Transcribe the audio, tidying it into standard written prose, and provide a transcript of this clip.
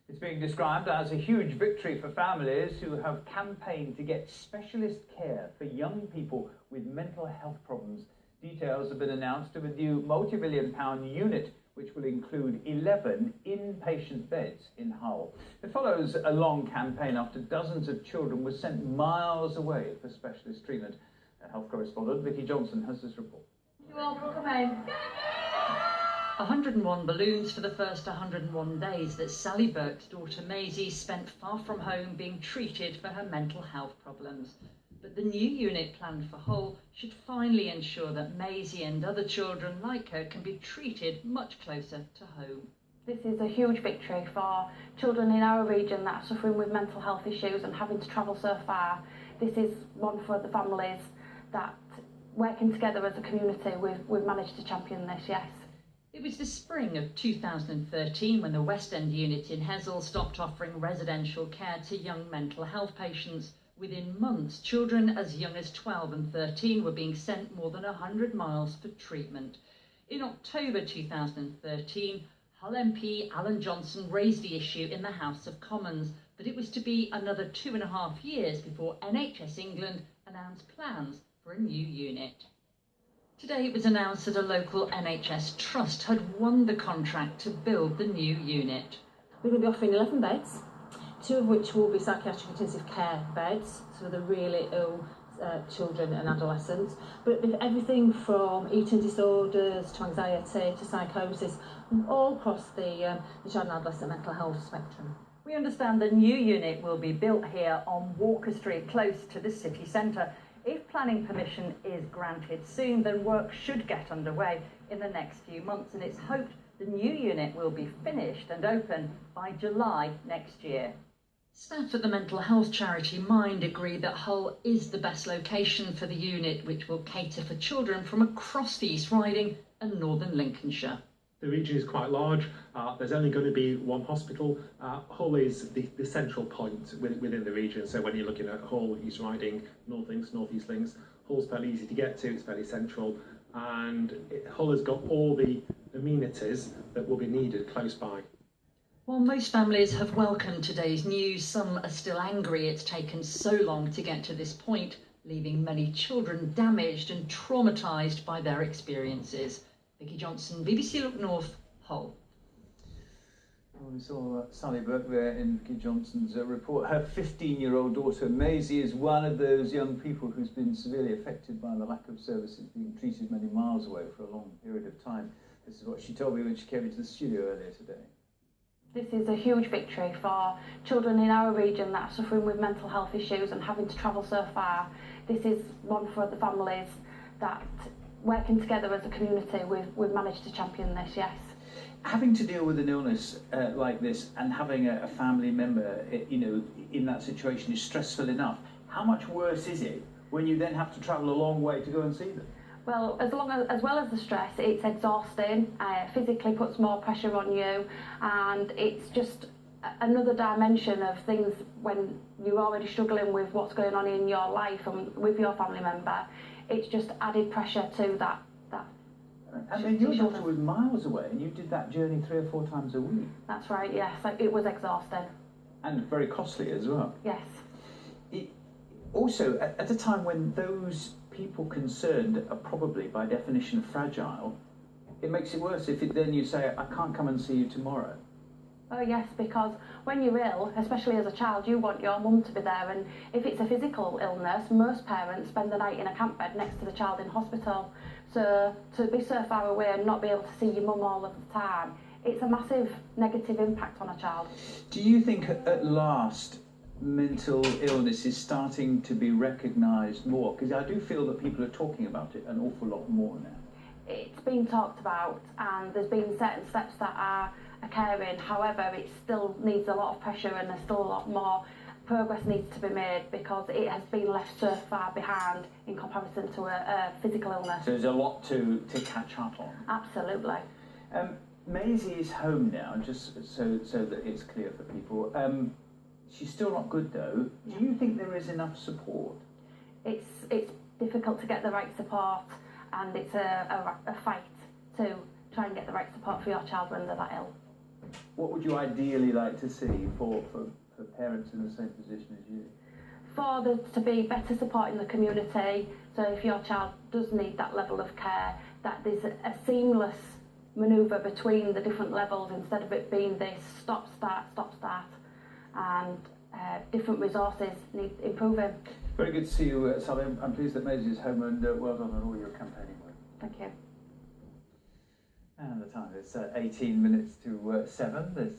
It's being described as a huge victory for families who have campaigned to get specialist care for young people with mental health problems. Details have been announced of a new multi-million-pound unit which will include 11 inpatient beds in Hull. It follows a long campaign after dozens of children were sent miles away for specialist treatment. Our health correspondent Vicky Johnson has this report. You all come in. 101 balloons for the first 101 days that Sally Burke's daughter Maisie spent far from home being treated for her mental health problems. But the new unit planned for Hull should finally ensure that Maisie and other children like her can be treated much closer to home. This is a huge victory for children in our region that are suffering with mental health issues and having to travel so far. This is one for the families that, working together as a community, we've managed to champion this, yes. It was the spring of 2013 when the West End unit in Hessel stopped offering residential care to young mental health patients. Within months, children as young as 12 and 13 were being sent more than 100 miles for treatment. In October 2013, Hull MP Alan Johnson raised the issue in the House of Commons, but it was to be another 2.5 years before NHS England announced plans for a new unit. Today it was announced that a local NHS trust had won the contract to build the new unit. We're going to be offering 11 beds, 2 of which will be psychiatric intensive care beds, so the really ill children and adolescents, but with everything from eating disorders to anxiety to psychosis, all across the child and adolescent mental health spectrum. We understand the new unit will be built here on Walker Street, close to the city centre. If planning permission is granted soon, then work should get underway in the next few months, and it's hoped the new unit will be finished and open by July next year. Staff at the mental health charity Mind agree that Hull is the best location for the unit, which will cater for children from across the East Riding and northern Lincolnshire. The region is quite large. There's only going to be one hospital. Hull is the central point within the region. So when you're looking at Hull, East Riding, North Links, North East Links, Hull's fairly easy to get to. It's fairly central, and Hull has got all the amenities that will be needed close by. While most families have welcomed today's news, some are still angry it's taken so long to get to this point, leaving many children damaged and traumatised by their experiences. Vicky Johnson, BBC Look North, Hull. Well, we saw Sally Burke there in Vicky Johnson's report. Her 15-year-old daughter Maisie is one of those young people who's been severely affected by the lack of services, being treated many miles away for a long period of time. This is what she told me when she came into the studio earlier today. This is a huge victory for children in our region that are suffering with mental health issues and having to travel so far. This is one for the families that, working together as a community, we've managed to champion this, yes. Having to deal with an illness like this and having a family member, in that situation is stressful enough. How much worse is it when you then have to travel a long way to go and see them? Well, as well as the stress, it's exhausting, physically puts more pressure on you, and it's just another dimension of things when you're already struggling with what's going on in your life and with your family member. It's just added pressure to that. And then your daughter was miles away, and you did that journey 3 or 4 times a week. That's right, yes. It was exhausting. And very costly as well. Yes. Also, at a time when those people concerned are probably, by definition, fragile, it makes it worse if then you say, I can't come and see you tomorrow. Oh yes, because when you're ill, especially as a child, you want your mum to be there, and if it's a physical illness, most parents spend the night in a camp bed next to the child in hospital. So to be so far away and not be able to see your mum all of the time, it's a massive negative impact on a child. Do you think at last mental illness is starting to be recognised more? Because I do feel that people are talking about it an awful lot more now. It's been talked about, and there's been certain steps that are occurring. However, it still needs a lot of pressure, and there's still a lot more progress needs to be made because it has been left so far behind in comparison to a physical illness. So there's a lot to catch up on. Absolutely. Maisie is home now, just so that it's clear for people. She's still not good though. Do you think there is enough support? It's difficult to get the right support, and it's a fight to try and get the right support for your child when they're that ill. what would you ideally like to see for parents in the same position as you? For there to be better support in the community, so if your child does need that level of care, that there's a seamless manoeuvre between the different levels instead of it being this stop, start, and different resources need improving. Very good to see you, Sally. I'm pleased that Maisie is home, and well done on all your campaigning work. Thank you. And the time is 18 minutes to 7. This